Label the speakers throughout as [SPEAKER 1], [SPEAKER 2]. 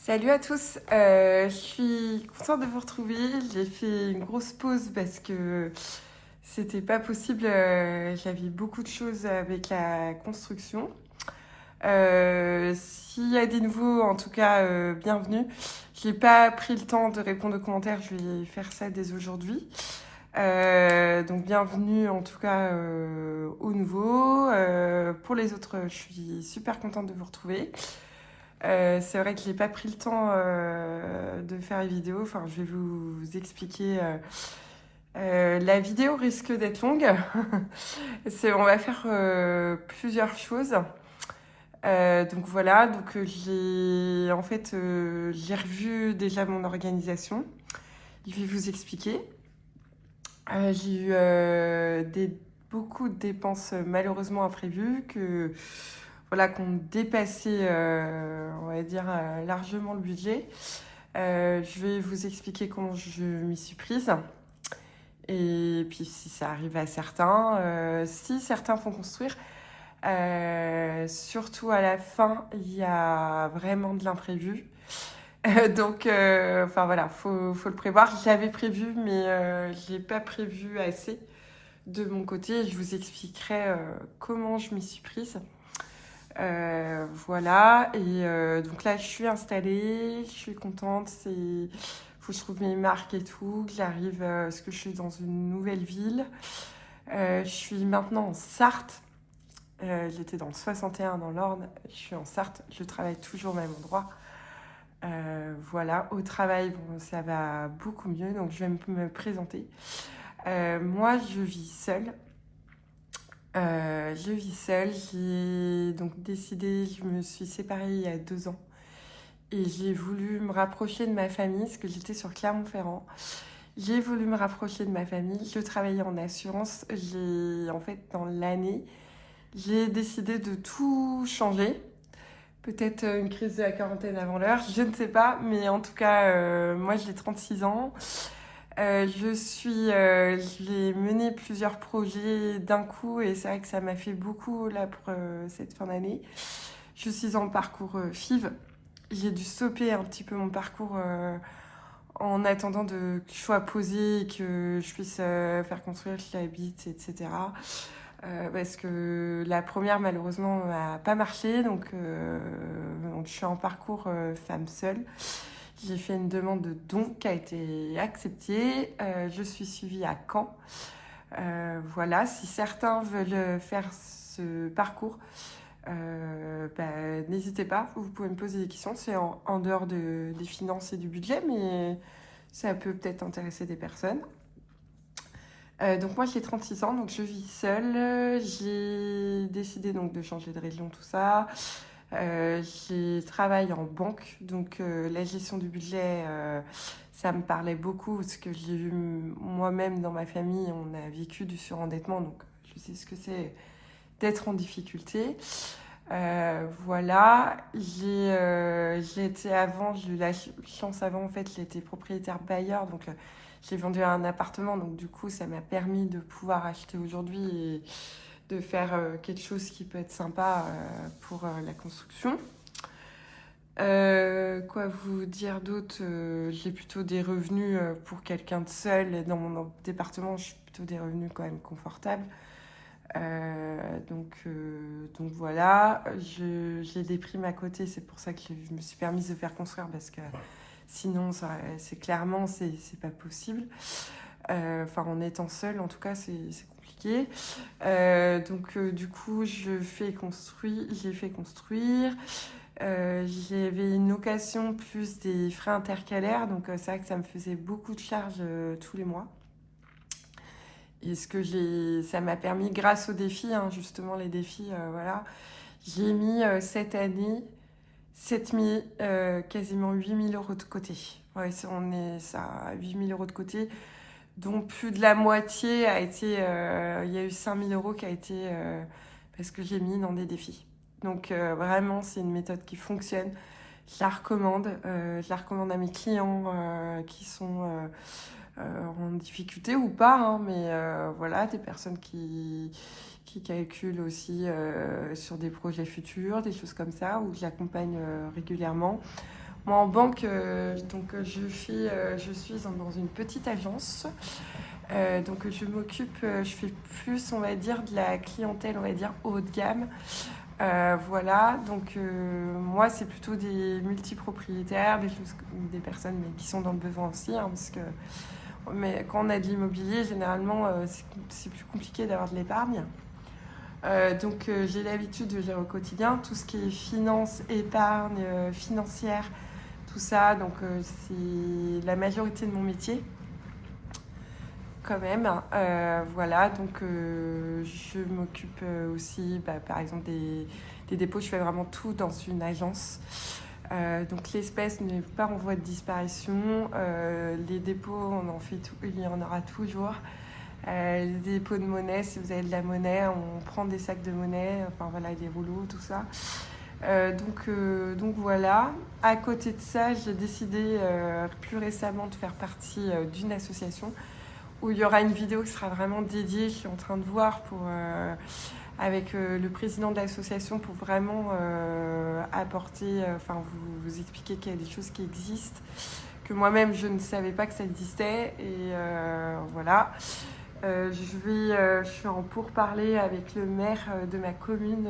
[SPEAKER 1] Salut à tous, je suis contente de vous retrouver. J'ai fait une grosse pause parce que c'était pas possible. J'avais beaucoup de choses avec la construction. S'il y a des nouveaux, en tout cas, bienvenue. J'ai pas pris le temps de répondre aux commentaires, je vais faire ça dès aujourd'hui. Donc bienvenue en tout cas aux nouveaux. Pour les autres, je suis super contente de vous retrouver. C'est vrai que j'ai pas pris le temps de faire les vidéos. Enfin, je vais vous expliquer. La vidéo risque d'être longue. On va faire plusieurs choses. Donc voilà. Donc j'ai revu déjà mon organisation. Je vais vous expliquer. J'ai eu beaucoup de dépenses malheureusement imprévues qui ont dépassé, on va dire, largement le budget. Je vais vous expliquer comment je m'y suis prise. Et puis si ça arrive à certains, si certains font construire, surtout à la fin, il y a vraiment de l'imprévu. Enfin voilà, faut le prévoir. J'avais prévu, mais je n'ai pas prévu assez de mon côté. Je vous expliquerai comment je m'y suis prise. Voilà, donc là je suis installée, je suis contente, faut que je trouve mes marques et tout, que j'arrive, parce que je suis dans une nouvelle ville. Je suis maintenant en Sarthe, j'étais dans le 61 dans l'Orne, je suis en Sarthe, je travaille toujours au même endroit. Voilà, au travail, bon, ça va beaucoup mieux, donc je vais me présenter. Moi, je vis seule. J'ai donc décidé, je me suis séparée il y a 2 ans et j'ai voulu me rapprocher de ma famille parce que j'étais sur Clermont-Ferrand. J'ai voulu me rapprocher de ma famille, je travaillais en assurance. En fait, dans l'année, j'ai décidé de tout changer. Peut-être une crise de la quarantaine avant l'heure, je ne sais pas, mais en tout cas, moi j'ai 36 ans. J'ai mené plusieurs projets d'un coup et c'est vrai que ça m'a fait beaucoup là pour cette fin d'année. Je suis en parcours FIV. J'ai dû stopper un petit peu mon parcours en attendant que je sois posée et que je puisse faire construire, je l'habite, etc. Parce que la première malheureusement n'a pas marché, donc je suis en parcours femme seule. J'ai fait une demande de don qui a été acceptée. Je suis suivie à Caen. Voilà, si certains veulent faire ce parcours, n'hésitez pas, vous pouvez me poser des questions. C'est en dehors des finances et du budget, mais ça peut peut-être intéresser des personnes. Donc moi j'ai 36 ans, donc je vis seule. J'ai décidé donc de changer de région, tout ça. J'ai travaillé en banque, donc la gestion du budget, ça me parlait beaucoup parce que j'ai eu moi-même dans ma famille, on a vécu du surendettement, donc je sais ce que c'est d'être en difficulté. Voilà, j'ai été avant, j'ai eu la chance avant, en fait, j'ai été propriétaire bailleur, donc j'ai vendu un appartement, donc du coup, ça m'a permis de pouvoir acheter aujourd'hui et de faire quelque chose qui peut être sympa pour la construction. Quoi vous dire d'autre? J'ai plutôt des revenus pour quelqu'un de seul. Dans mon département, j'ai plutôt des revenus quand même confortables. Donc voilà, j'ai des primes à côté, c'est pour ça que je me suis permise de faire construire parce que sinon, c'est clairement, c'est pas possible. Enfin, en étant seule, en tout cas, c'est compliqué. Du coup, j'ai fait construire. J'avais une location plus des frais intercalaires, donc c'est vrai que ça me faisait beaucoup de charges tous les mois. Et ça m'a permis, grâce aux défis, hein, justement les défis, voilà, j'ai mis cette année 7 000, quasiment 8 000 euros de côté. Ouais, on est ça, à 8 000 euros de côté, dont plus de la moitié a été, il y a eu 5 000 euros qui a été parce que j'ai mis dans des défis. Donc vraiment, c'est une méthode qui fonctionne. Je la recommande. Je la recommande à mes clients qui sont en difficulté ou pas, hein, mais voilà, des personnes qui calculent aussi sur des projets futurs, des choses comme ça, où j'accompagne régulièrement. Moi, en banque, je suis dans une petite agence. Donc, je m'occupe, je fais plus, on va dire, de la clientèle, on va dire, haut de gamme. Voilà, donc moi, c'est plutôt des multipropriétaires, des personnes mais qui sont dans le besoin aussi, hein, parce que mais quand on a de l'immobilier, généralement, c'est plus compliqué d'avoir de l'épargne. J'ai l'habitude de gérer au quotidien tout ce qui est finance, épargne, financière, tout ça. C'est la majorité de mon métier quand même. Voilà, je m'occupe aussi, par exemple, des dépôts. Je fais vraiment tout dans une agence. Donc l'espèce n'est pas en voie de disparition. Les dépôts, on en fait tout, il y en aura toujours. Les dépôts de monnaie, si vous avez de la monnaie, on prend des sacs de monnaie, enfin voilà, des rouleaux, tout ça. Voilà. À côté de ça, j'ai décidé plus récemment de faire partie d'une association où il y aura une vidéo qui sera vraiment dédiée. Je suis en train de voir avec le président de l'association pour vraiment apporter, vous expliquer qu'il y a des choses qui existent, que moi-même je ne savais pas que ça existait. Et voilà. Je suis en pourparlers avec le maire de ma commune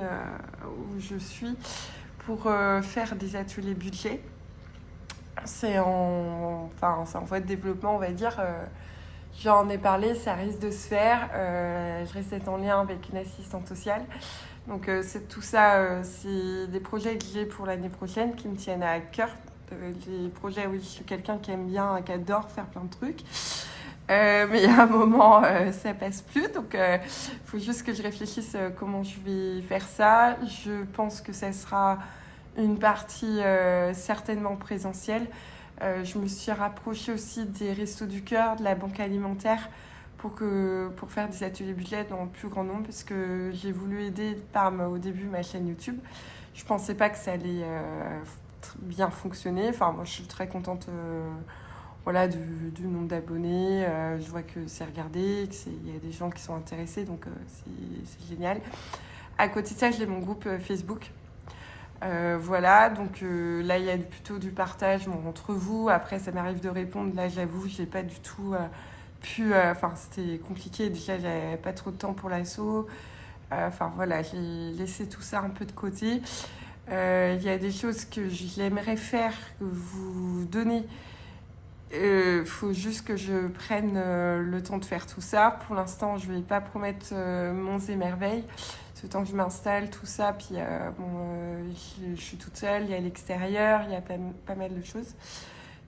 [SPEAKER 1] où je suis pour faire des ateliers budget. C'est en voie de développement, on va dire. J'en ai parlé, ça risque de se faire. Je reste en lien avec une assistante sociale. Donc c'est tout ça, c'est des projets que j'ai pour l'année prochaine qui me tiennent à cœur. Les projets, oui, je suis quelqu'un qui aime bien, qui adore faire plein de trucs. Mais il y a un moment, ça passe plus. Donc faut juste que je réfléchisse comment je vais faire ça. Je pense que ça sera une partie certainement présentielle. Je me suis rapprochée aussi des Restos du Cœur, de la banque alimentaire pour faire des ateliers budget dans le plus grand nombre, parce que j'ai voulu aider au début ma chaîne YouTube. Je pensais pas que ça allait bien fonctionner. Enfin, moi, je suis très contente voilà, du nombre d'abonnés. Je vois que c'est regardé, qu'il y a des gens qui sont intéressés, donc c'est génial. À côté de ça, j'ai mon groupe Facebook. Voilà, là il y a plutôt du partage entre vous. Après, ça m'arrive de répondre. Là, j'avoue, j'ai pas du tout pu. C'était compliqué. Déjà, j'avais pas trop de temps pour l'assaut. Voilà, j'ai laissé tout ça un peu de côté. Il y a des choses que j'aimerais faire, que vous donner. Faut juste que je prenne le temps de faire tout ça. Pour l'instant, je vais pas promettre monts et merveilles. Le temps que je m'installe, tout ça, puis je suis toute seule, il y a l'extérieur, il y a pas mal de choses.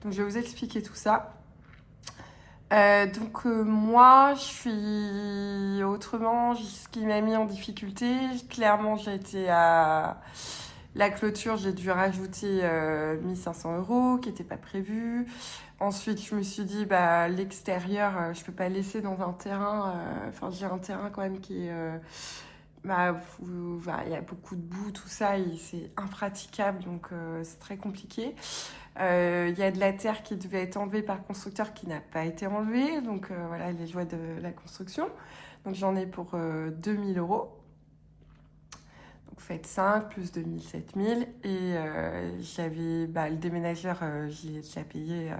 [SPEAKER 1] Donc je vais vous expliquer tout ça. Moi, je suis autrement, ce qui m'a mis en difficulté, clairement j'ai été à la clôture, j'ai dû rajouter 1500 € qui n'était pas prévu. Ensuite, je me suis dit, l'extérieur, je peux pas laisser dans un terrain, j'ai un terrain quand même qui est... il y a beaucoup de boue, tout ça, et c'est impraticable, donc c'est très compliqué. Il y a de la terre qui devait être enlevée par le constructeur qui n'a pas été enlevée, donc voilà les joies de la construction. Donc j'en ai pour 2000 €. Donc faites 5 plus 2000, 7000. Et j'avais le déménageur, j'avais déjà payé,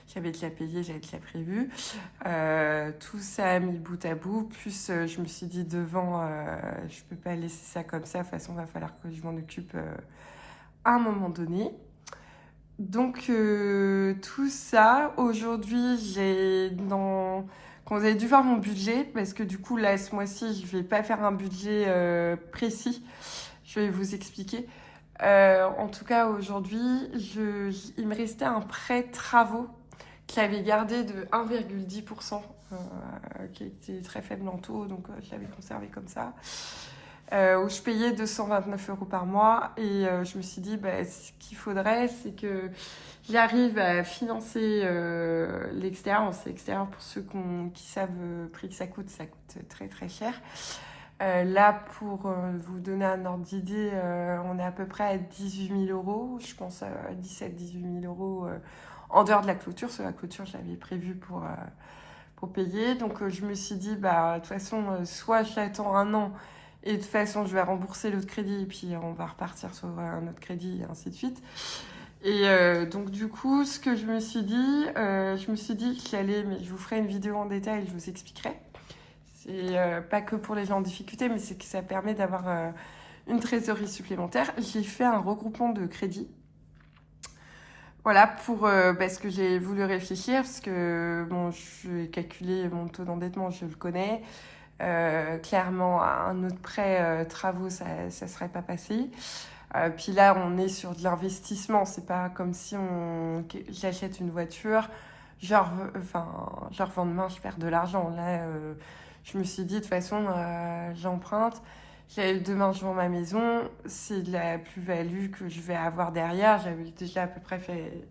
[SPEAKER 1] j'avais déjà prévu. Tout ça a mis bout à bout. Plus je me suis dit devant, je peux pas laisser ça comme ça. De toute façon, il va falloir que je m'en occupe à un moment donné. Donc tout ça, aujourd'hui, quand vous avez dû voir mon budget, parce que du coup, là, ce mois-ci, je vais pas faire un budget précis. Je vais vous expliquer. En tout cas, aujourd'hui, il me restait un prêt travaux que j'avais gardé de 1,10%, qui était très faible en taux, donc je l'avais conservé comme ça, où je payais 229 € par mois. Et je me suis dit, ce qu'il faudrait, c'est que j'arrive à financer l'extérieur. C'est l'extérieur pour ceux qui savent le prix que ça coûte très très cher. Là, pour vous donner un ordre d'idée, on est à peu près à 18 000 €, je pense à 17-18 000 € en dehors de la clôture. Sur la clôture, j'avais prévu pour payer. Donc je me suis dit, de toute façon, soit j'attends un an et de toute façon je vais rembourser l'autre crédit et puis on va repartir sur un autre crédit et ainsi de suite. Et donc du coup, ce que je me suis dit que j'allais, mais je vous ferai une vidéo en détail, je vous expliquerai. C'est pas que pour les gens en difficulté, mais c'est que ça permet d'avoir une trésorerie supplémentaire. J'ai fait un regroupement de crédits. Voilà, parce que j'ai voulu réfléchir, parce que bon, je vais calculer mon taux d'endettement, je le connais. Clairement, un autre prêt travaux, ça serait pas passé. Puis là, on est sur de l'investissement. C'est pas comme si j'achète une voiture, genre, genre demain, je perds de l'argent. Là, je me suis dit, de toute façon, j'emprunte. Demain, je vends ma maison. C'est de la plus-value que je vais avoir derrière. J'avais déjà à peu près fait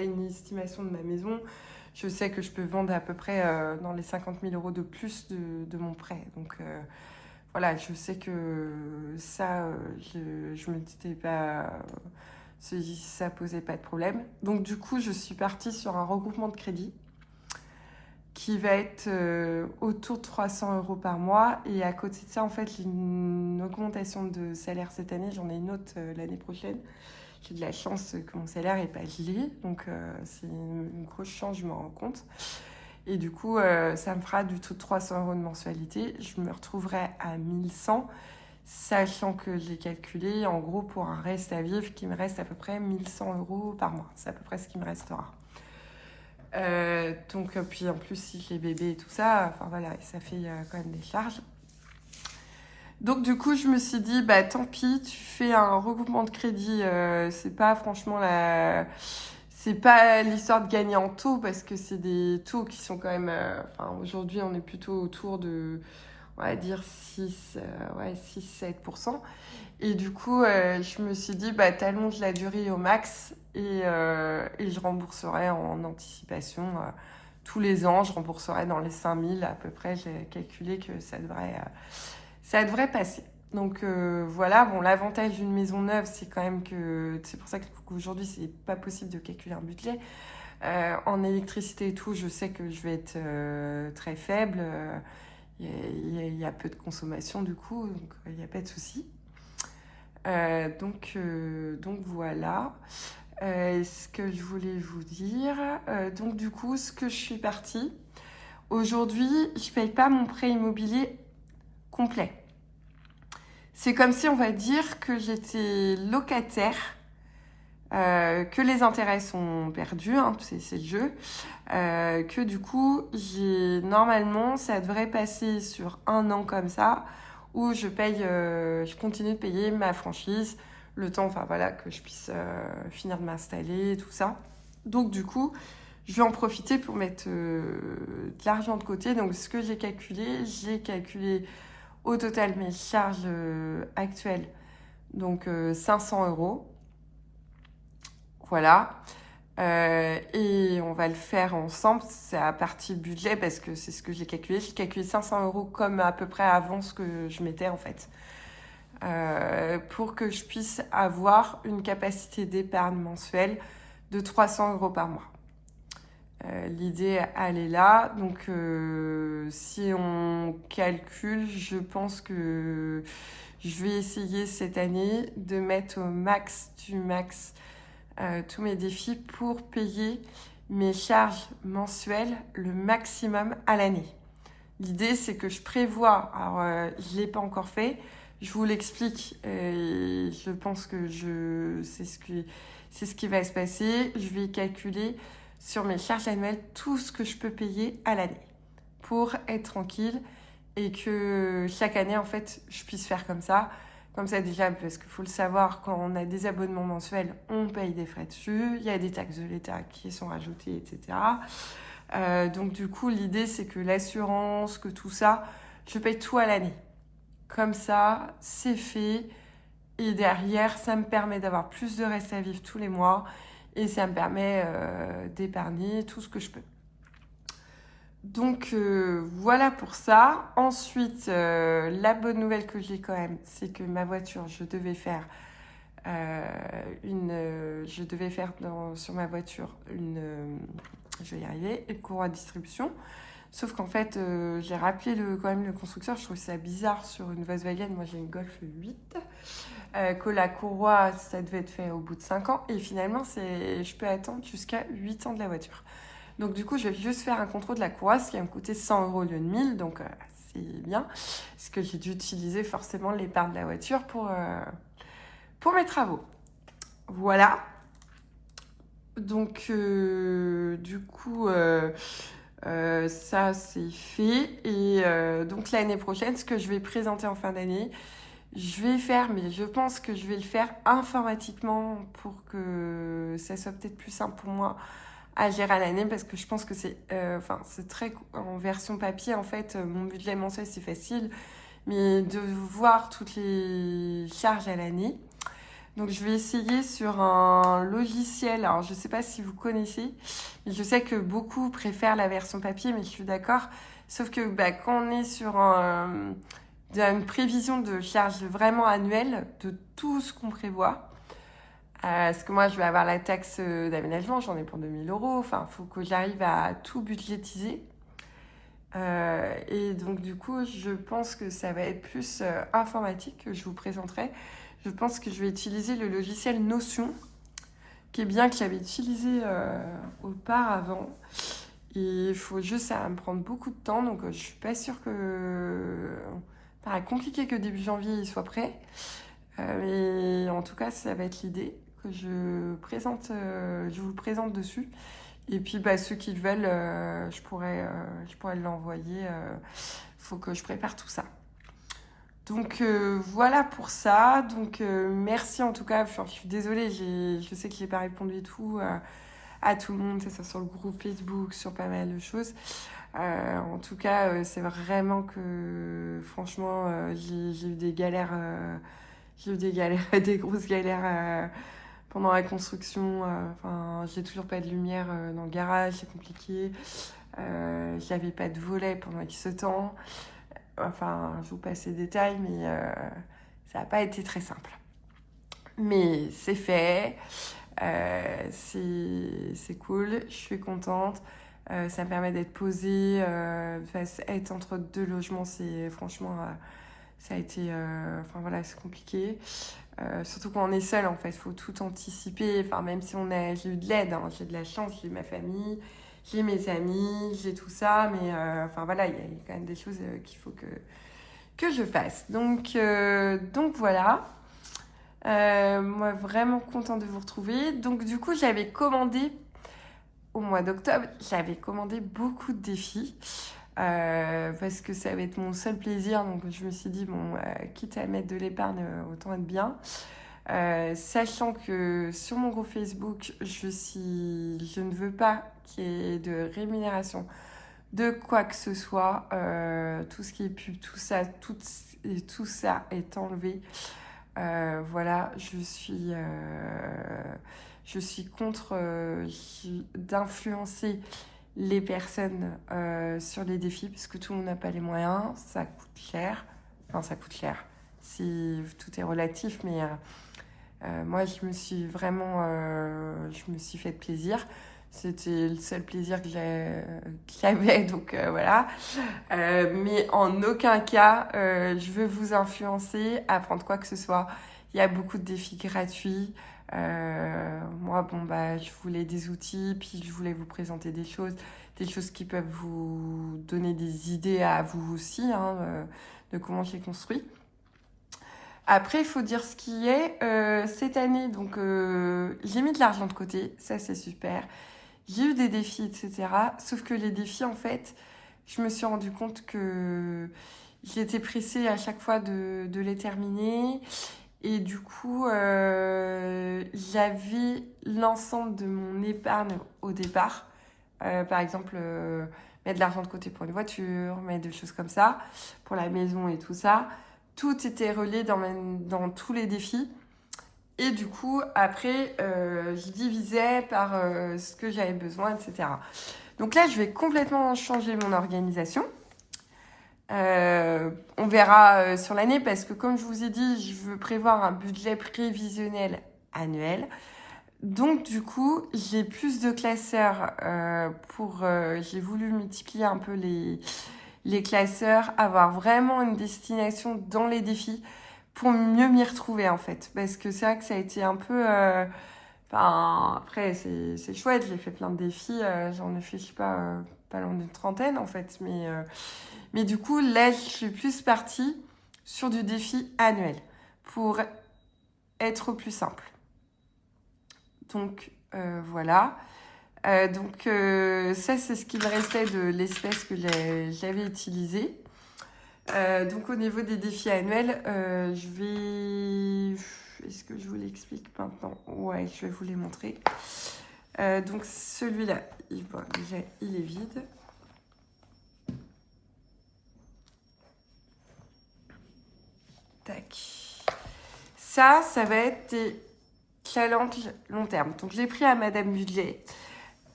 [SPEAKER 1] une estimation de ma maison. Je sais que je peux vendre à peu près dans les 50 000 euros de plus de mon prêt. Donc, voilà, je sais que ça, je me disais pas, ça posait pas de problème. Donc du coup, je suis partie sur un regroupement de crédit qui va être autour de 300 euros par mois. Et à côté de ça, en fait, j'ai une augmentation de salaire cette année. J'en ai une autre l'année prochaine. J'ai de la chance que mon salaire n'est pas gelé. Donc c'est une grosse chance, je me rends compte. Et du coup, ça me fera du tout de 300 euros de mensualité. Je me retrouverai à 1100, sachant que j'ai calculé, en gros, pour un reste à vivre, qui me reste à peu près 1100 euros par mois. C'est à peu près ce qui me restera. Donc, puis en plus, si j'ai bébé et tout ça, enfin voilà, ça fait quand même des charges. Donc du coup, je me suis dit, bah tant pis, tu fais un regroupement de crédit. C'est pas franchement c'est pas l'histoire de gagner en taux parce que c'est des taux qui sont quand même. Aujourd'hui, on est plutôt autour de, on va dire 6-7%. Et du coup, je me suis dit, bah t'allonges la durée au max et je rembourserai en anticipation. Tous les ans, je rembourserai dans les 5000 à peu près. J'ai calculé que ça devrait passer. Donc voilà, bon, l'avantage d'une maison neuve, c'est quand même que c'est pour ça qu'aujourd'hui, c'est pas possible de calculer un budget. En électricité et tout, je sais que je vais être très faible. Il y a peu de consommation du coup, donc il n'y a pas de souci. Donc voilà. Ce que je voulais vous dire. Donc du coup, ce que je suis partie. Aujourd'hui, je paye pas mon prêt immobilier complet. C'est comme si on va dire que j'étais locataire, que les intérêts sont perdus, hein, c'est le jeu, que du coup, normalement, ça devrait passer sur un an comme ça, où je continue de payer ma franchise, le temps, enfin voilà, que je puisse finir de m'installer, tout ça. Donc du coup, je vais en profiter pour mettre de l'argent de côté. Donc ce que j'ai calculé au total mes charges actuelles, donc 500 euros. Voilà. Et on va le faire ensemble. C'est à partie budget parce que c'est ce que j'ai calculé. J'ai calculé 500 euros comme à peu près avant ce que je mettais en fait. Pour que je puisse avoir une capacité d'épargne mensuelle de 300 euros par mois. L'idée, elle est là. Donc, si on calcule, je pense que je vais essayer cette année de mettre au max du max tous mes défis pour payer mes charges mensuelles le maximum à l'année. L'idée, c'est que je prévois, alors je ne l'ai pas encore fait, je vous l'explique, et je pense que c'est ce qui va se passer. Je vais calculer sur mes charges annuelles tout ce que je peux payer à l'année pour être tranquille et que chaque année, en fait, je puisse faire comme ça. Comme ça déjà, parce qu'il faut le savoir, quand on a des abonnements mensuels, on paye des frais dessus, il y a des taxes de l'État qui sont rajoutées, etc. Donc du coup, l'idée, c'est que l'assurance, que tout ça, je paye tout à l'année. Comme ça, c'est fait. Et derrière, ça me permet d'avoir plus de reste à vivre tous les mois. Et ça me permet d'épargner tout ce que je peux. Donc voilà pour ça. Ensuite, la bonne nouvelle que j'ai quand même, c'est que ma voiture, je devais faire sur ma voiture je vais y arriver, une courroie de distribution. Sauf qu'en fait, j'ai rappelé quand même le constructeur. Je trouvais ça bizarre sur une Volkswagen. Moi, j'ai une Golf 8. que la courroie, ça devait être fait au bout de 5 ans. Et finalement, je peux attendre jusqu'à 8 ans de la voiture. Donc du coup, je vais juste faire un contrôle de la courroie, ce qui va me coûter 100 € au lieu de 1000. Donc c'est bien. Parce que j'ai dû utiliser forcément l'épargne de la voiture pour mes travaux. Voilà. Donc du coup, ça c'est fait. Et donc l'année prochaine, ce que je vais présenter en fin d'année, je vais faire, mais je pense que je vais le faire informatiquement pour que ça soit peut-être plus simple pour moi à gérer à l'année, parce que je pense que c'est très en version papier. En fait, mon budget mensuel c'est facile, mais de voir toutes les charges à l'année. Donc je vais essayer sur un logiciel, alors je ne sais pas si vous connaissez, mais je sais que beaucoup préfèrent la version papier, mais je suis d'accord. Sauf que quand on est sur une prévision de charge vraiment annuelle de tout ce qu'on prévoit, parce que moi je vais avoir la taxe d'aménagement, j'en ai pour 2000 €, enfin il faut que j'arrive à tout budgétiser. Et donc du coup je pense que ça va être plus informatique que je vous présenterai. Je pense que je vais utiliser le logiciel Notion, qui est bien, que j'avais utilisé auparavant. Et il faut juste, ça va me prendre beaucoup de temps, donc je suis pas sûre que... Ça paraît compliqué que début janvier il soit prêt. Mais en tout cas, ça va être l'idée que je vous présente dessus. Et puis ceux qui le veulent, je pourrais l'envoyer. Faut que je prépare tout ça. Donc voilà pour ça. Donc merci en tout cas. Enfin, je suis désolée, je sais que j'ai pas répondu et tout à tout le monde, c'est ça, sur le groupe Facebook, sur pas mal de choses. En tout cas, c'est vraiment que franchement, j'ai eu des galères, des grosses galères pendant la construction. Enfin, j'ai toujours pas de lumière dans le garage, c'est compliqué. J'avais pas de volet pendant X temps. Enfin, je vous passe les détails, mais ça n'a pas été très simple. Mais c'est fait, c'est cool, je suis contente. Ça me permet d'être posée, être entre deux logements, c'est franchement, ça a été, enfin voilà, c'est compliqué. Surtout quand on est seul, en fait, il faut tout anticiper. Enfin, même si j'ai eu de l'aide, hein, j'ai de la chance, j'ai ma famille, j'ai mes amis, j'ai tout ça, mais enfin voilà, il y a quand même des choses qu'il faut que je fasse. Donc voilà. Moi, vraiment contente de vous retrouver. Donc du coup, j'avais commandé au mois d'octobre, j'avais commandé beaucoup de défis. Parce que ça va être mon seul plaisir, donc je me suis dit quitte à mettre de l'épargne, autant être bien. Sachant que sur mon groupe Facebook, je ne veux pas qu'il y ait de rémunération de quoi que ce soit. Tout ce qui est pub, tout ça est enlevé. Voilà, je suis contre d'influencer les personnes sur les défis, parce que tout le monde n'a pas les moyens, ça coûte cher. Enfin, ça coûte cher. Tout est relatif, mais moi, je me suis fait plaisir. C'était le seul plaisir que j'avais, donc voilà. Mais en aucun cas, je veux vous influencer à prendre quoi que ce soit. Il y a beaucoup de défis gratuits. Moi, je voulais des outils, puis je voulais vous présenter des choses qui peuvent vous donner des idées à vous aussi, hein, de comment j'ai construit. Après, il faut dire ce qui est. Cette année, donc, j'ai mis de l'argent de côté, ça c'est super. J'ai eu des défis, etc. Sauf que les défis, en fait, je me suis rendu compte que j'étais pressée à chaque fois de les terminer. Et du coup, j'avais l'ensemble de mon épargne au départ. Par exemple, mettre de l'argent de côté pour une voiture, mettre des choses comme ça, pour la maison et tout ça. Tout était relié dans tous les défis. Et du coup, après, je divisais par ce que j'avais besoin, etc. Donc là, je vais complètement changer mon organisation. On verra sur l'année, parce que comme je vous ai dit, je veux prévoir un budget prévisionnel annuel. Donc du coup, j'ai plus de classeurs j'ai voulu multiplier un peu les classeurs, avoir vraiment une destination dans les défis, pour mieux m'y retrouver en fait. Parce que c'est vrai que ça a été un peu... Enfin, après, c'est chouette, j'ai fait plein de défis, j'en ai fait, je sais pas loin d'une trentaine en fait. Mais du coup, là, je suis plus partie sur du défi annuel pour être plus simple. Donc, voilà. Ça, c'est ce qui me restait de l'espèce que j'avais utilisée. Donc au niveau des défis annuels, je vais... Est-ce que je vous l'explique maintenant? Ouais, je vais vous les montrer. Donc celui-là, déjà, il est vide. Tac. Ça va être des challenges long terme. Donc je l'ai pris à Madame Budget.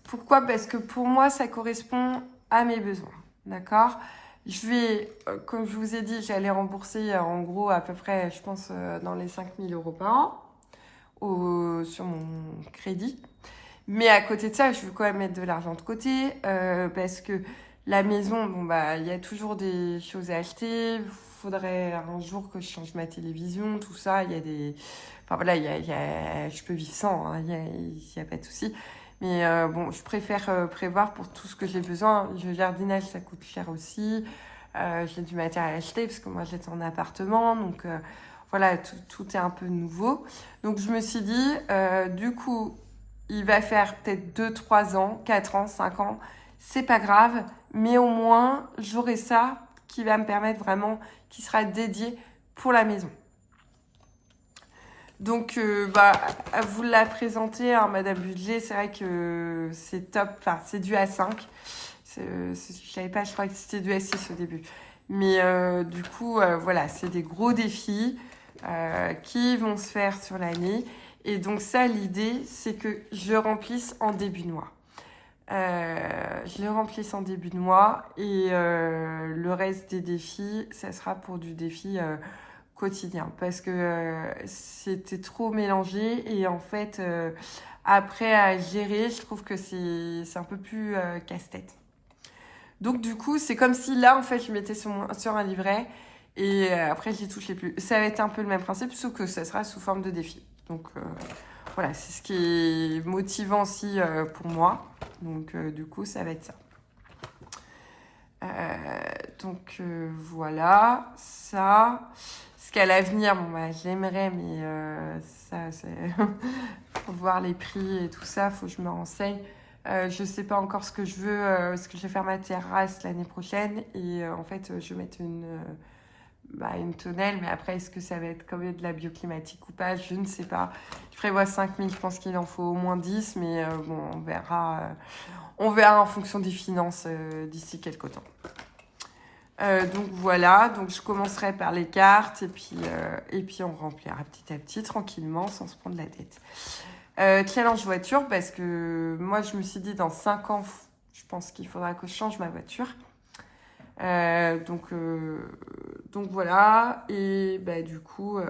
[SPEAKER 1] Pourquoi? Parce que pour moi, ça correspond à mes besoins. D'accord? Je vais, comme je vous ai dit, j'allais rembourser en gros à peu près, je pense, dans les 5 000 € par an sur mon crédit. Mais à côté de ça, je veux quand même mettre de l'argent de côté parce que la maison, bon bah, il y a toujours des choses à acheter. Il faudrait un jour que je change ma télévision, tout ça. Il y a des, enfin voilà, je peux vivre sans, hein, il y a pas de souci. Mais bon, je préfère prévoir pour tout ce que j'ai besoin. Le jardinage, ça coûte cher aussi. J'ai du matériel à acheter parce que moi, j'étais en appartement, donc voilà, tout est un peu nouveau. Donc je me suis dit, du coup, il va faire peut-être 2, 3 ans, 4 ans, 5 ans. C'est pas grave, mais au moins, j'aurai ça qui va me permettre vraiment, qui sera dédié pour la maison. Donc, vous la présentez, hein, Madame Budget, c'est vrai que c'est top, enfin, c'est du A5. Je savais pas, je crois que c'était du A6 au début. Mais du coup, voilà, c'est des gros défis qui vont se faire sur l'année. Et donc ça, l'idée, c'est que je le remplisse en début de mois. Je le remplisse en début de mois et le reste des défis, ça sera pour du défi quotidien parce que c'était trop mélangé et en fait, après à gérer, je trouve que c'est un peu plus casse-tête. Donc du coup, c'est comme si là, en fait, je mettais sur un livret et après, je n'y touchais plus. Ça va être un peu le même principe, sauf que ça sera sous forme de défi. Donc voilà, c'est ce qui est motivant aussi pour moi. Donc du coup, ça va être ça. Voilà, ça. Ce qu'à l'avenir, bon bah j'aimerais, mais ça, c'est faut voir les prix et tout ça, faut que je me renseigne. Je sais pas encore ce que je veux, parce que je vais faire ma terrasse l'année prochaine et en fait, je vais mettre une tonnelle, mais après, est-ce que ça va être comme de la bioclimatique ou pas? Je ne sais pas. Je prévois 5 000, je pense qu'il en faut au moins 10, mais bon, on verra. On verra en fonction des finances d'ici quelques temps. Donc voilà, donc je commencerai par les cartes et puis on remplira petit à petit, tranquillement, sans se prendre la tête. Challenge voiture, parce que moi je me suis dit dans 5 ans, je pense qu'il faudra que je change ma voiture. Donc voilà, et bah, du coup, on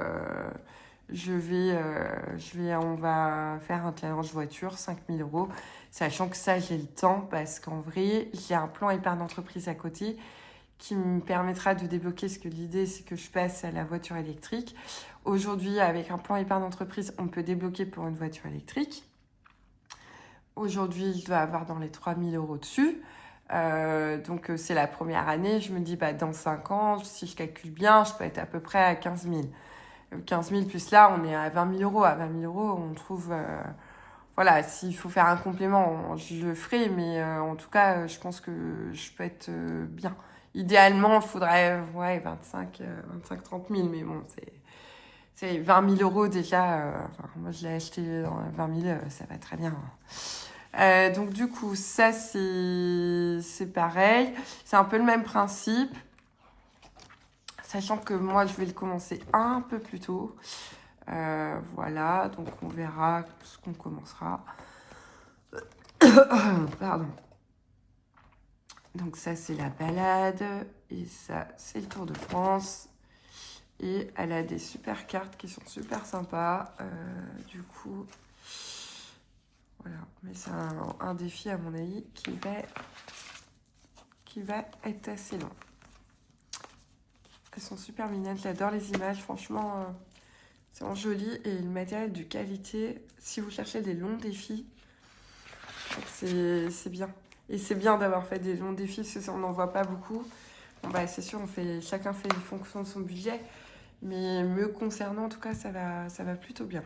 [SPEAKER 1] va faire un challenge voiture, 5 000 €, sachant que ça, j'ai le temps, parce qu'en vrai, j'ai un plan épargne d'entreprise à côté qui me permettra de débloquer, ce que l'idée, c'est que je passe à la voiture électrique. Aujourd'hui, avec un plan épargne d'entreprise, on peut débloquer pour une voiture électrique. Aujourd'hui, je dois avoir dans les 3 000 € dessus. Donc c'est la première année, je me dis dans 5 ans, si je calcule bien, je peux être à peu près à 15 000. 15 000 plus là, on est à 20 000 €. À 20 000 €, on trouve... voilà, s'il faut faire un complément, je le ferai, mais en tout cas, je pense que je peux être bien. Idéalement, il faudrait 25 30 000, mais bon, c'est 20 000 € déjà. Moi, je l'ai acheté dans 20 000, ça va très bien. Donc du coup, ça c'est pareil. C'est un peu le même principe. Sachant que moi, je vais le commencer un peu plus tôt. Voilà, donc on verra ce qu'on commencera. Pardon. Donc ça, c'est la balade. Et ça, c'est le Tour de France. Et elle a des super cartes qui sont super sympas. Du coup... Voilà, mais c'est un défi à mon avis qui va être assez long. Elles sont super mignonnes. J'adore les images. Franchement, c'est vraiment joli. Et le matériel de qualité. Si vous cherchez des longs défis, c'est bien. Et c'est bien d'avoir fait des longs défis, parce qu'on n'en voit pas beaucoup. Bon, bah, c'est sûr, chacun fait en fonction de son budget. Mais me concernant, en tout cas, ça va plutôt bien.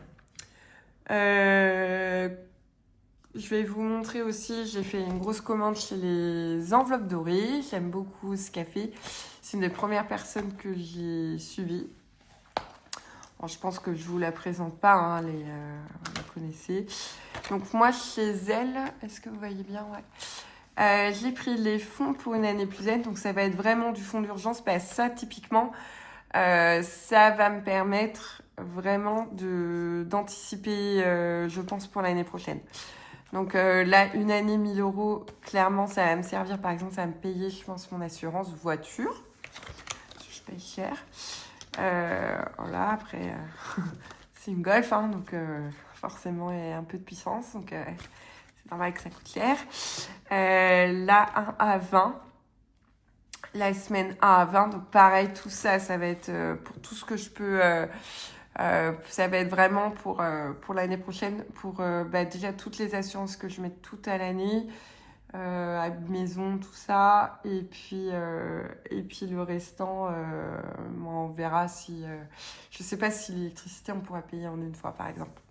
[SPEAKER 1] Je vais vous montrer aussi, j'ai fait une grosse commande chez les enveloppes dorées. J'aime beaucoup ce café. C'est une des premières personnes que j'ai suivies. Bon, je pense que je vous la présente pas, hein, vous la connaissez. Donc moi, chez elle, est-ce que vous voyez bien? Ouais. J'ai pris les fonds pour une année plus zen. Donc ça va être vraiment du fonds d'urgence. Bah, ça, typiquement, ça va me permettre vraiment d'anticiper, je pense, pour l'année prochaine. Donc là, une année, 1000 €, clairement, ça va me servir. Par exemple, ça va me payer, je pense, mon assurance voiture. Je paye cher. Voilà, après, c'est une Golf, hein, donc forcément, il y a un peu de puissance. Donc c'est normal que ça coûte cher. La 1 à 20. La semaine 1 à 20. Donc pareil, tout ça, ça va être pour tout ce que je peux... ça va être vraiment pour l'année prochaine, pour déjà toutes les assurances que je mets toutes à l'année, à maison, tout ça, et puis le restant, on verra si... je sais pas si l'électricité, on pourra payer en une fois, par exemple.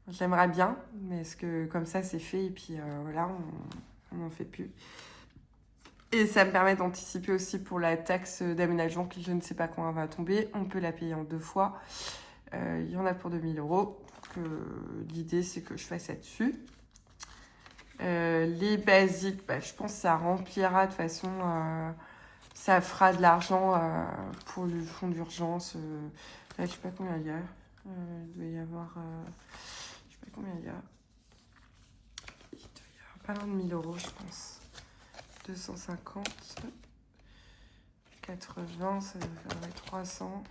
[SPEAKER 1] J'aimerais bien, mais est-ce que comme ça, c'est fait, et puis voilà, on n'en fait plus. Et ça me permet d'anticiper aussi pour la taxe d'aménagement qui je ne sais pas quand elle va tomber. On peut la payer en 2 fois. Il y en a pour 2000 €. L'idée, c'est que je fasse ça dessus. Les basiques, je pense que ça remplira de toute façon. Ça fera de l'argent pour le fonds d'urgence. Là, je sais pas combien il y a. Il doit y avoir... je sais pas combien il y a. Il doit y avoir pas loin de 1000 €, je pense. 250, 80, ça va faire 300.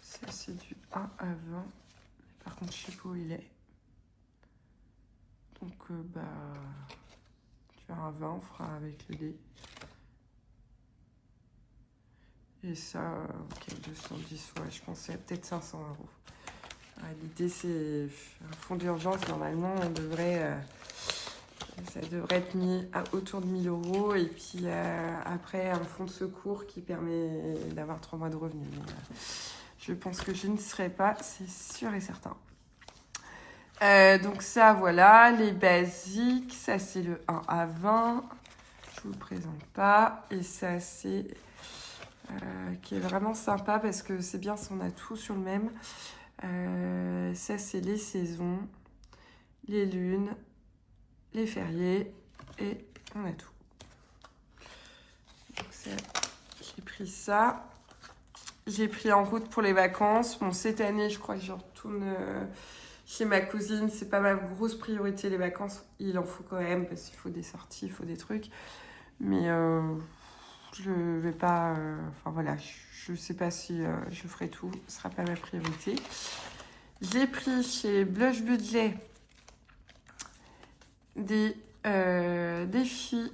[SPEAKER 1] Ça, c'est du 1 à 20. Par contre, je sais pas où il est. Donc, du 1 à 20, on fera avec le dé. Et ça, ok, 210, ouais, je pense que c'est peut-être 500 €. L'idée, c'est un fonds d'urgence. Normalement, ça devrait être mis autour de 1000 €. Et puis après, un fonds de secours qui permet d'avoir 3 mois de revenus. Mais, je pense que je ne serai pas, c'est sûr et certain. Donc ça, voilà, les basiques. Ça, c'est le 1 à 20. Je vous le présente pas. Et ça, c'est... qui est vraiment sympa parce que c'est bien si on a tout sur le même. Ça, c'est les saisons, les lunes, les fériés, et on a tout. Donc j'ai pris ça. J'ai pris en route pour les vacances. Bon, cette année, je crois que je retourne chez ma cousine. C'est pas ma grosse priorité, les vacances. Il en faut quand même, parce qu'il faut des sorties, il faut des trucs. Mais je vais pas... Enfin voilà, je sais pas si je ferai tout. Ce sera pas ma priorité. J'ai pris chez Blush Budget des défis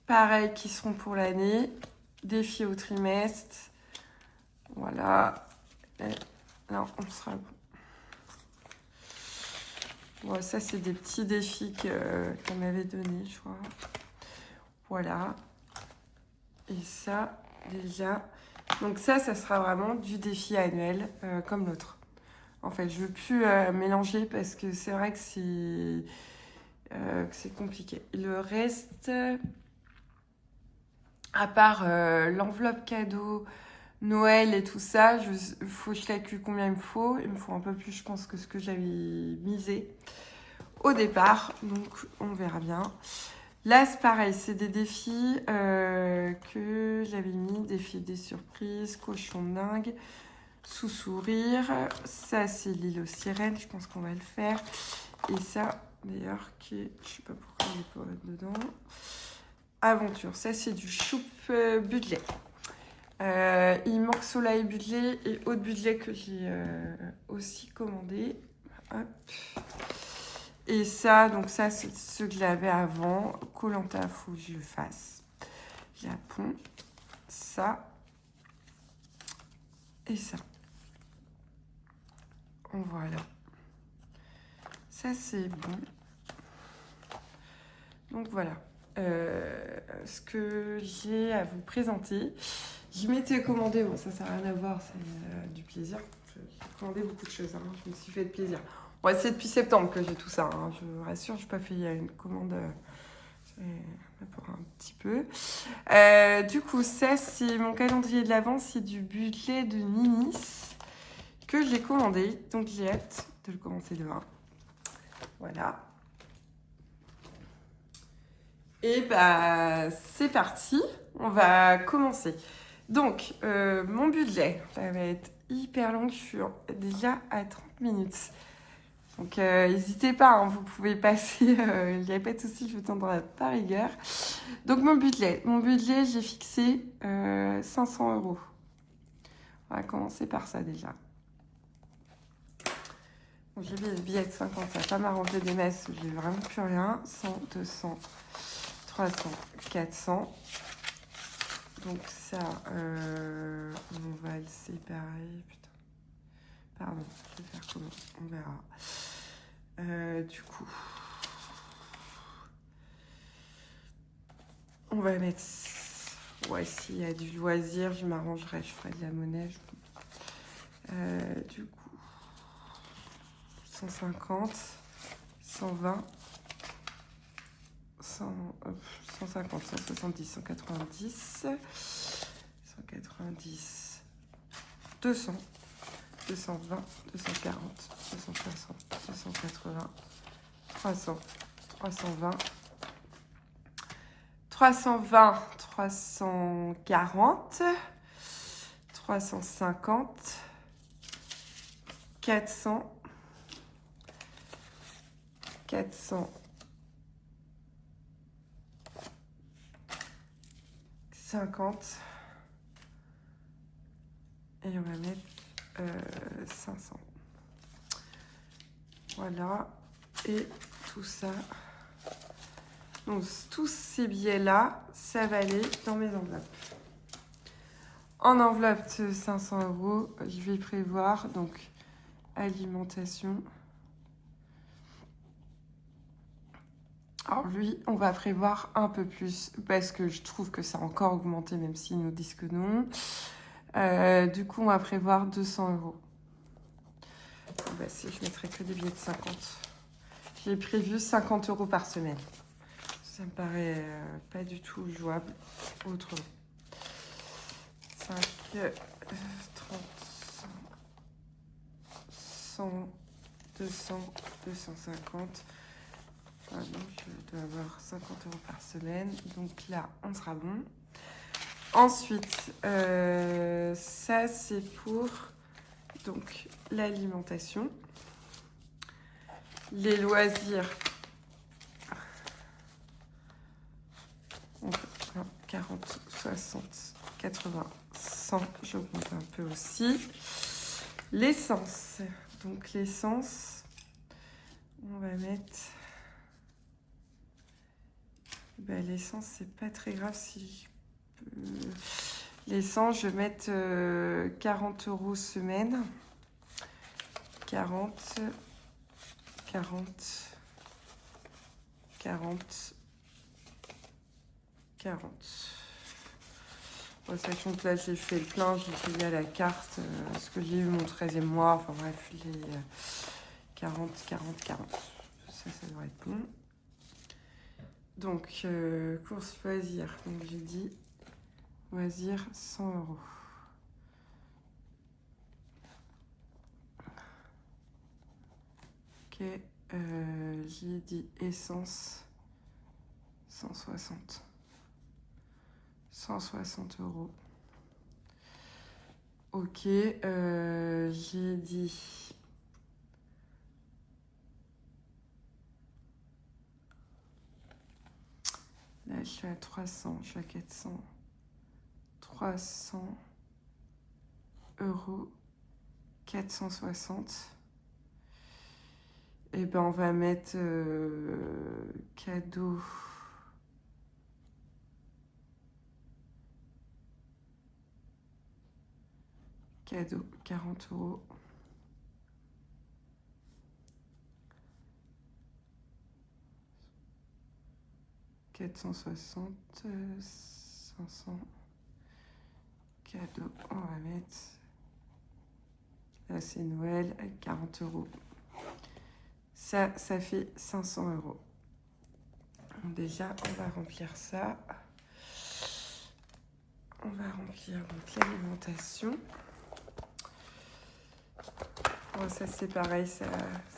[SPEAKER 1] pareils qui seront pour l'année. Défis au trimestre. Voilà. Non, on sera bon. Bon, ça, c'est des petits défis qu'on m'avait donnés, je crois. Voilà. Et ça, déjà... Donc ça sera vraiment du défi annuel, comme l'autre. En fait, je veux plus mélanger parce que c'est vrai que c'est compliqué. Le reste, à part l'enveloppe cadeau, Noël et tout ça, faut que je calcule combien il me faut. Il me faut un peu plus, je pense, que ce que j'avais misé au départ. Donc, on verra bien. Là, c'est pareil, c'est des défis que j'avais mis. Défis des surprises, cochon dingue, sous sourire. Ça, c'est l'île aux sirènes. Je pense qu'on va le faire. Et ça, d'ailleurs, je sais pas pourquoi il n'est pas dedans. Aventure. Ça, c'est du choupe budget. Il manque soleil budget et haute budget que j'ai aussi commandé. Hop. Et ça, donc ça, c'est ce que j'avais avant. Koh-Lanta, il faut que je le fasse. Japon, ça et ça. Voilà. Ça, c'est bon. Donc voilà. Ce que j'ai à vous présenter. Je m'étais commandé, bon ça n'a rien à voir, c'est du plaisir. J'ai commandé beaucoup de choses, hein. Je me suis fait de plaisir. Bon, c'est depuis septembre que j'ai tout ça, hein. Je vous rassure, je n'ai pas fait une commande pour un petit peu. Du coup, ça c'est mon calendrier de l'Avent, c'est du budget de Ninis que j'ai commandé, donc j'ai hâte de le commencer demain. Voilà. Et bah c'est parti, on va commencer. Donc mon budget, ça va être hyper long, je suis déjà à 30 minutes. Donc n'hésitez pas, hein, vous pouvez passer, il n'y a pas de souci, je vous tiendrai par rigueur. Donc mon budget, j'ai fixé 500 euros. On va commencer par ça déjà. Donc j'ai mis le billet de 50, ça va pas m'arranger des masses, j'ai vraiment plus rien. 100, 200, 300, 400. Donc ça, on va le séparer. Putain. Pardon, je vais faire comment? On verra. Du coup, on va mettre... Ouais, s'il y a du loisir, je m'arrangerai, je ferai de la monnaie. Du coup, 150, 120, 150, 170, 190, 190, 200, 220, 240, 260, 280, 300, 320, 320, 340, 350, 400, 450 et on va mettre 500. Voilà, et tout ça. Donc tous ces billets-là, ça va aller dans mes enveloppes. En enveloppe de 500 euros, je vais prévoir donc alimentation. Alors lui, on va prévoir un peu plus parce que je trouve que ça a encore augmenté même s'ils nous disent que non. Du coup, on va prévoir 200 euros. Bah, si je mettrais que des billets de 50. J'ai prévu 50 euros par semaine. Ça me paraît pas du tout jouable autrement. 5, 30, 100, 200, 250. Pardon, je dois avoir 50 euros par semaine. Donc là, on sera bon. Ensuite, ça c'est pour donc l'alimentation. Les loisirs. 40, 60, 80, 100. J'augmente un peu aussi. L'essence. Donc l'essence, on va mettre... Ben, l'essence, c'est pas très grave si je peux... L'essence, je vais mettre 40 euros semaine. 40, 40, 40, 40. Bon, sachant que là, j'ai fait le plein, j'ai payé à la carte, ce que j'ai eu mon 13e mois. Enfin bref, les 40, 40, 40. Ça devrait être bon. Donc, course loisirs. Donc, j'ai dit loisirs 100 euros. Ok. J'ai dit essence 160. 160 euros. Ok. J'ai dit... Là, je suis à 300, je suis à 400. 300 euros. 460. Et ben on va mettre cadeau. Cadeau, 40 €. « 460, 500. Cadeau, on va mettre... Là, c'est Noël, 40 €. Ça fait 500 €. Déjà, on va remplir ça. On va remplir donc l'alimentation. Bon, ça, c'est pareil.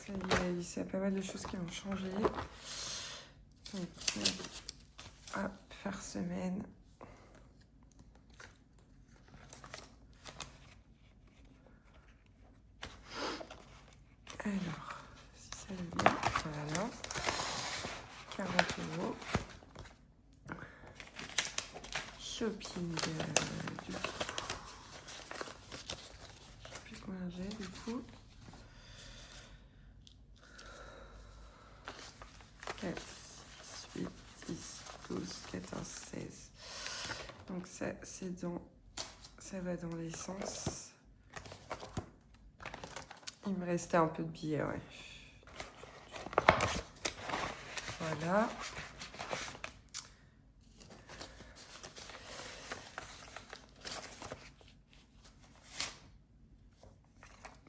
[SPEAKER 1] Il y a pas mal de choses qui vont changer. Donc, hop, par semaine. Alors, si ça veut bien, voilà. 40 €. Shopping, du coup. Je sais plus combien j'ai, du coup. 4, 8, 10, 12, 14, 16. Donc ça, ça va dans l'essence. Il me restait un peu de billets, ouais. Voilà.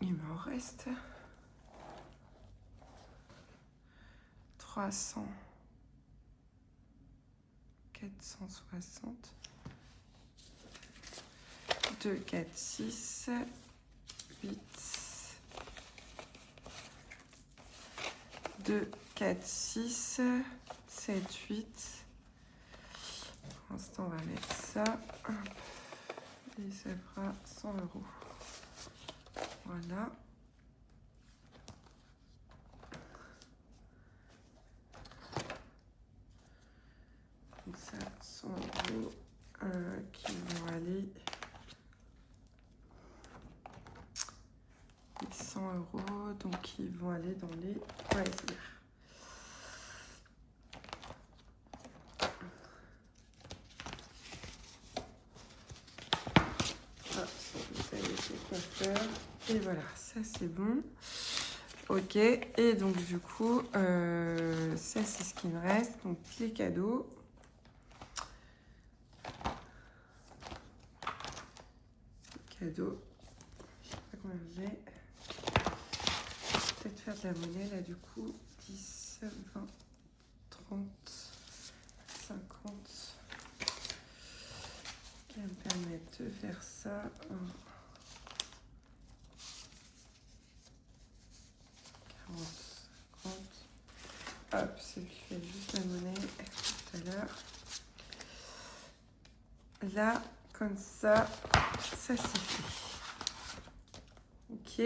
[SPEAKER 1] Il m'en reste 300, 460, 2, 4, 6, 8, 2, 4, 6, 7, 8. Pour l'instant, on va mettre ça. Et ça fera 100 €. Voilà. Donc ça, 100 € qui vont aller... 100 €, donc ils vont aller dans les loisirs. Hop, ça y est, c'est coiffeur. Et voilà, ça c'est bon. Ok, et donc du coup, ça c'est ce qui me reste. Donc les cadeaux. Cadeaux. Je sais pas combien j'ai. Peut-être faire de la monnaie là du coup. 10, 20, 30, 50. Qui va me permettre de faire ça. 40, 50. Hop, c'est lui qui fait juste la monnaie tout à l'heure. Là, comme ça, ça c'est fait. Ok.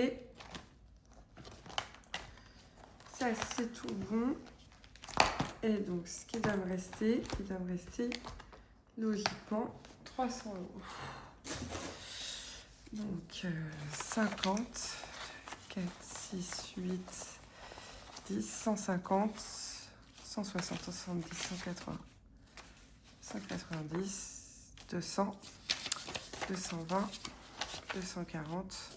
[SPEAKER 1] Ça c'est tout bon. Et donc ce qui doit me rester, logiquement 300 €. Donc 50, 4, 6, 8, 10, 150, 160, 170, 180, 190, 200, 220, 240,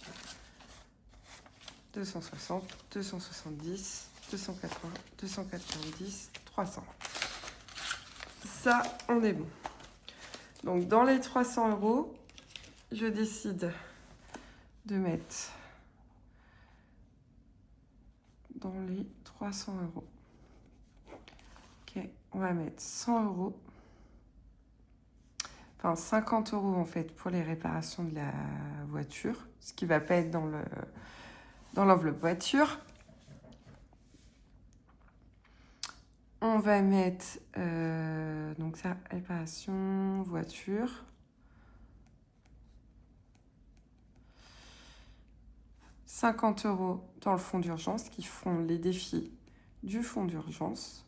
[SPEAKER 1] 260, 270, 280, 290, 300. Ça, on est bon. Donc, dans les 300 €, je décide de mettre dans les 300 €. Ok, on va mettre 100 €. Enfin, 50 € en fait pour les réparations de la voiture, ce qui va pas être dans l'enveloppe voiture. On va mettre donc ça, réparation, voiture. « 50 € dans le fonds d'urgence qui font les défis du fonds d'urgence.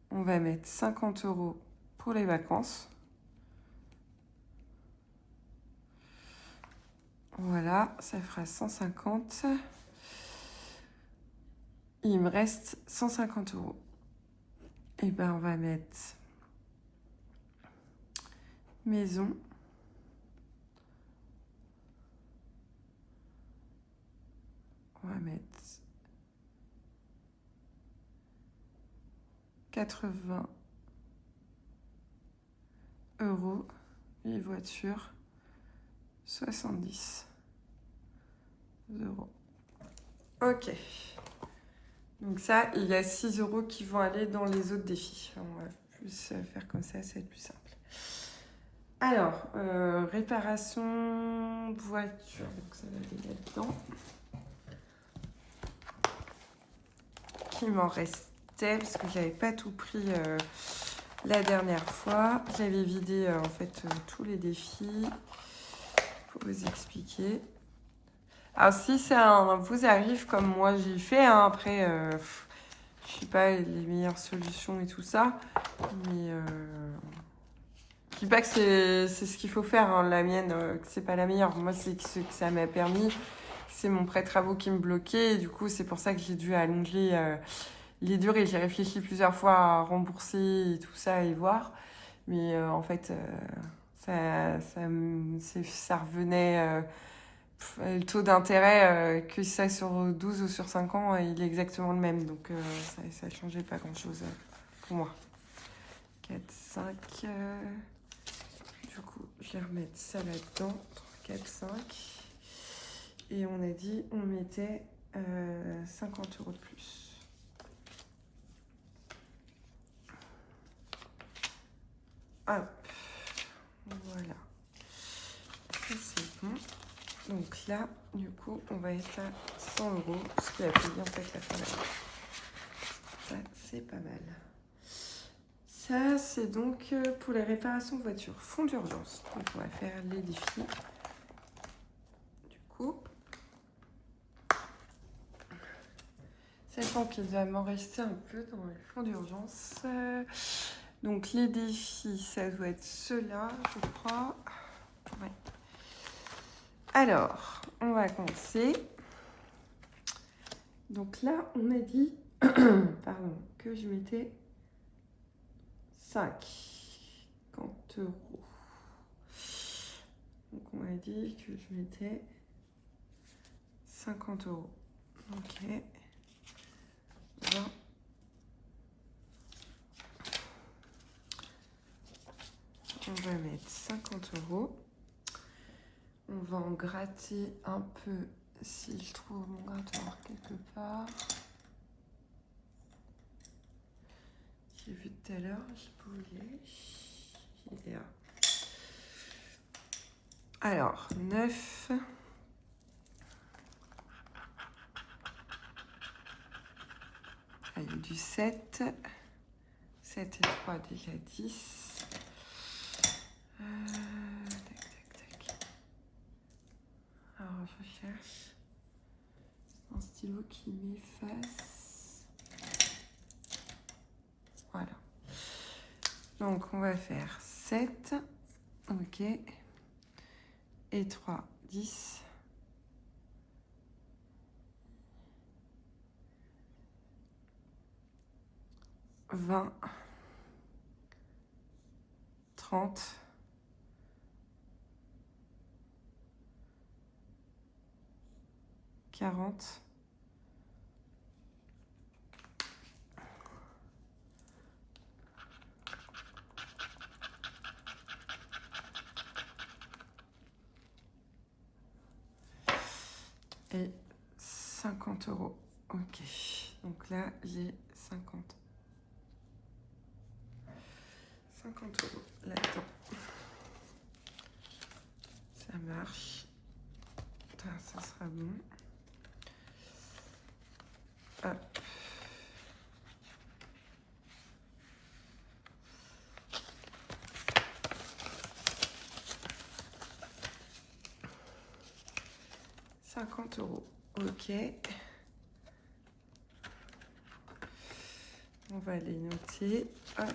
[SPEAKER 1] On va mettre 50 € pour les vacances. Voilà, ça fera 150. Il me reste 150 euros. Et ben on va mettre maison. On va mettre 80 euros. Et voiture, 70 euros. Ok. Donc ça, il y a 6 euros qui vont aller dans les autres défis. On va plus faire comme ça va être plus simple. Alors, réparation voiture. Donc ça va aller là-dedans. Qui m'en restait, parce que j'avais pas tout pris la dernière fois. J'avais vidé en fait tous les défis pour vous expliquer. Alors si ça vous arrive comme moi j'ai fait, hein, après je sais pas les meilleures solutions et tout ça, mais je dis pas que c'est ce qu'il faut faire, hein, la mienne, que c'est pas la meilleure. Moi c'est ce que ça m'a permis, c'est mon prêt travaux qui me bloquait, et du coup c'est pour ça que j'ai dû allonger les durées. J'ai réfléchi plusieurs fois à rembourser et tout ça et voir, mais en fait ça revenait. Le taux d'intérêt, que ça sur 12 ou sur 5 ans, il est exactement le même. Donc ça ne changeait pas grand-chose pour moi. 4, 5. Du coup, je vais remettre ça là-dedans. 3, 4, 5. Et on a dit, on mettait 50 euros de plus. Hop. Voilà. Ça, c'est bon. Donc là, du coup, on va être à 100 euros, ce qui a payé en fait la fin d'année. Ça, c'est pas mal. Ça, c'est donc pour les réparations de voitures. Fonds d'urgence. Donc on va faire les défis. Du coup, sachant qu'il va m'en rester un peu dans les fonds d'urgence. Donc les défis, ça doit être ceux-là, je crois. Ouais. Alors, on va commencer. Donc là, on a dit pardon, que je mettais 50 euros. Donc on a dit que je mettais 50 euros. Ok. 20. On va mettre 50 euros. On va en gratter un peu si je trouve mon grattoir quelque part. J'ai vu tout à l'heure, je pouvais. Il est là. Alors, 9. Il y a eu du 7. 7 et 3, déjà 10. Tac. Alors, je cherche un stylo qui m'efface. Voilà. Donc, on va faire 7. Ok. Et 3, 10. 20. 30. 40. Et 50 euros. Ok. Donc là, j'ai 50 euros là-dedans. Ça marche. Ça sera bon. Hop. €50. Ok. On va les noter. Hop.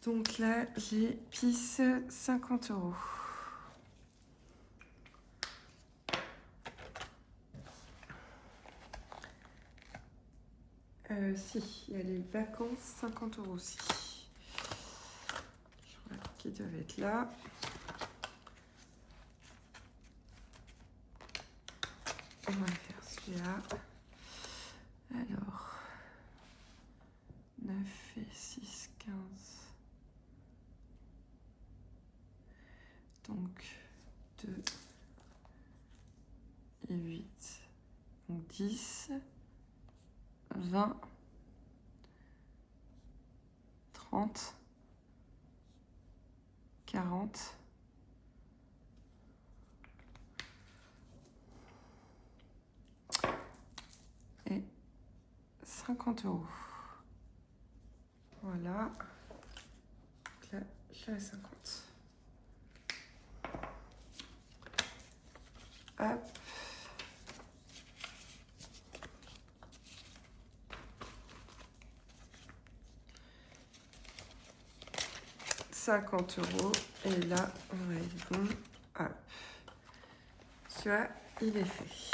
[SPEAKER 1] Donc là, j'ai pisse 50 euros. Si, il y a les vacances, 50 € aussi. Je crois qu'ils doivent être là. On va faire celui-là. Alors, 9 et 6, 15. Donc, 2 et 8. Donc, 10, 20, 30, 40. Et 50 €. Voilà. Donc là, je l'ai à 50. Hop. €50. Et là, on va être bon. Hop. Tu vois, il est fait.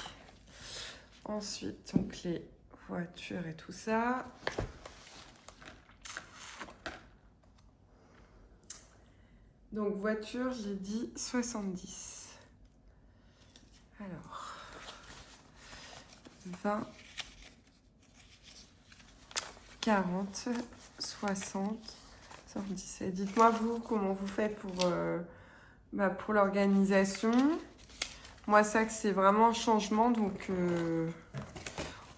[SPEAKER 1] Ensuite, donc les voitures et tout ça. Donc voiture, j'ai dit 70. Alors, 20, 40, 60, 70. Et dites-moi, vous, comment vous faites pour l'organisation. Moi, ça, que c'est vraiment un changement, donc on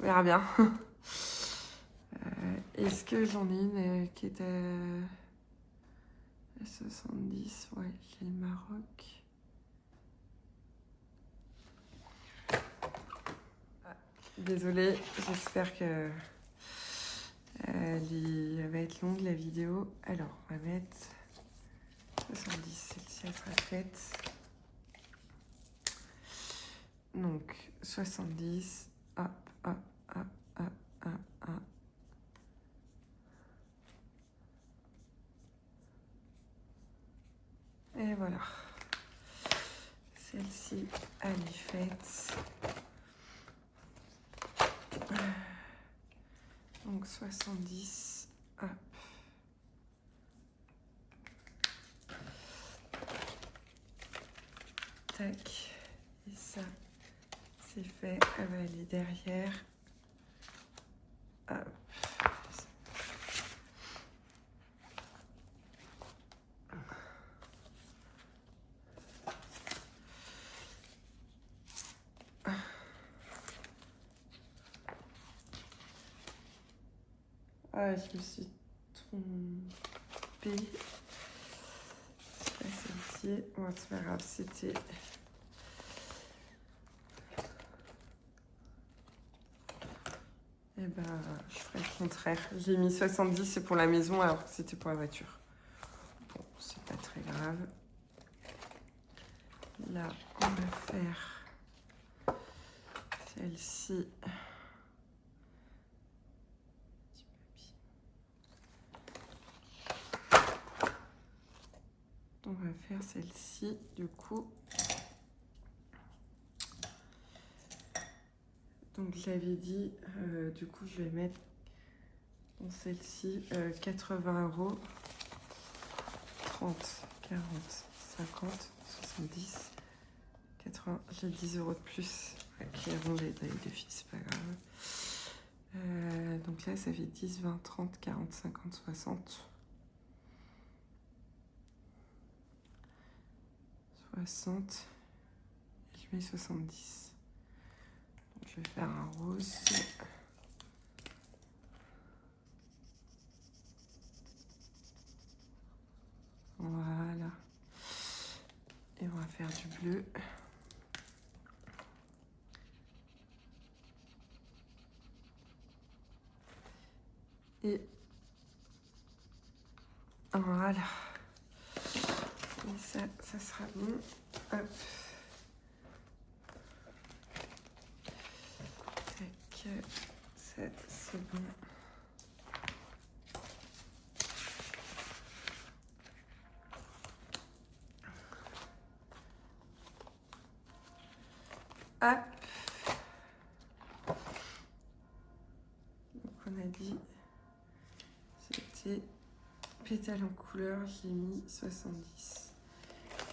[SPEAKER 1] verra bien. Est-ce que j'en ai une qui est à 70? Ouais, j'ai le Maroc. Désolée, j'espère que elle va être longue la vidéo. Alors, on va mettre 70, celle-ci elle sera faite. Donc 70, hop, hop, hop, hop, hop, hop. Et voilà. Celle-ci, elle est faite. Donc 70, hop. Tac. Et ça, c'est fait. Elle va aller derrière. Hop. Ah, je me suis trompée. C'est pas celle-ci. Bon, c'est pas grave, c'était... Eh ben, je ferai le contraire. J'ai mis 70, c'est pour la maison, alors que c'était pour la voiture. Bon, c'est pas très grave. Là, on va faire celle-ci. On va faire celle-ci, du coup. Donc, j'avais dit, du coup, je vais mettre dans celle-ci 80 €. 30, 40, 50, 70, 80. J'ai 10 € de plus. Qui iront les tailles de filles, c'est pas grave. Donc là, ça fait 10, 20, 30, 40, 50, 60. 60. Et je mets 70. Donc je vais faire un rose. Voilà. Et on va faire du bleu. Et voilà. Et ça sera bon. Hop. Tac. Ça, c'est bon. Hop. Donc on a dit côté, pétales en couleur, j'ai mis 70.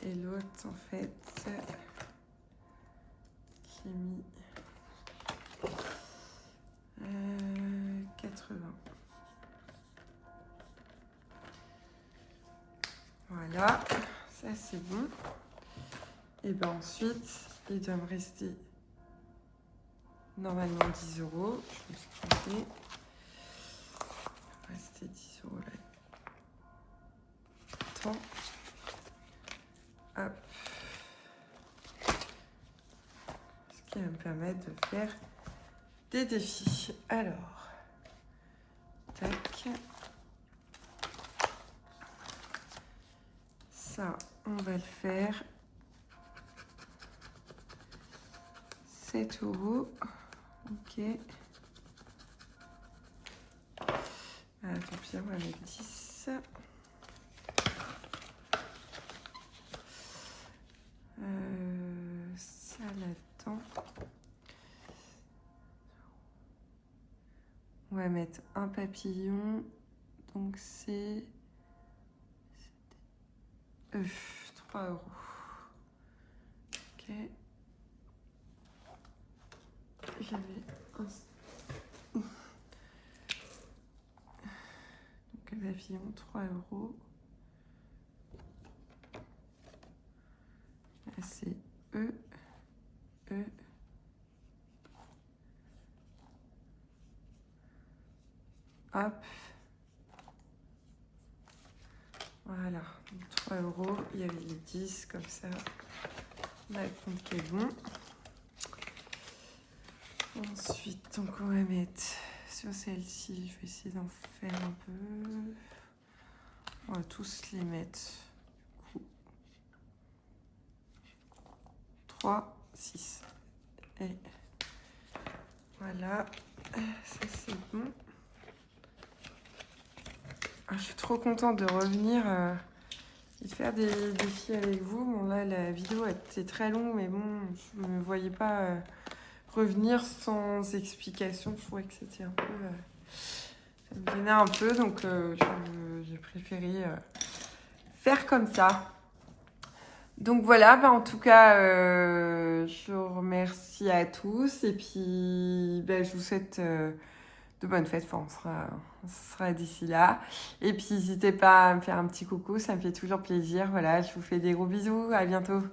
[SPEAKER 1] Et l'autre, en fait, j'ai mis 80. Voilà, ça c'est bon. Et ben ensuite, il doit me rester normalement 10 euros. Je me suis trompée. Il me restait 10 euros là. Attends. Hop. Ce qui va me permettre de faire des défis. Alors, tac. Ça, on va le faire. 7 euros. Ok. Ah, tant pis, on va mettre 10. Ça là-dedans. On va mettre un papillon. Donc c'est 3 euros. Ok. J'avais un... Donc un papillon, 3 euros. Là c'est E. Hop. Voilà, 3 euros, il y avait les 10, comme ça, on a le compte qui est bon. Ensuite, donc on va mettre sur celle-ci, je vais essayer d'en faire un peu. On va tous les mettre, du coup, 3, 6. Et voilà, ça c'est bon. Ah, je suis trop contente de revenir et de faire des défis avec vous. Bon là, la vidéo était très longue, mais bon, je ne me voyais pas revenir sans explication. Je trouvais que c'était un peu... ça me gênait un peu, donc j'ai préféré faire comme ça. Donc voilà, bah, en tout cas, je vous remercie à tous et puis bah, je vous souhaite de bonnes fêtes. Enfin, on sera d'ici là. Et puis n'hésitez pas à me faire un petit coucou, ça me fait toujours plaisir. Voilà, je vous fais des gros bisous, à bientôt.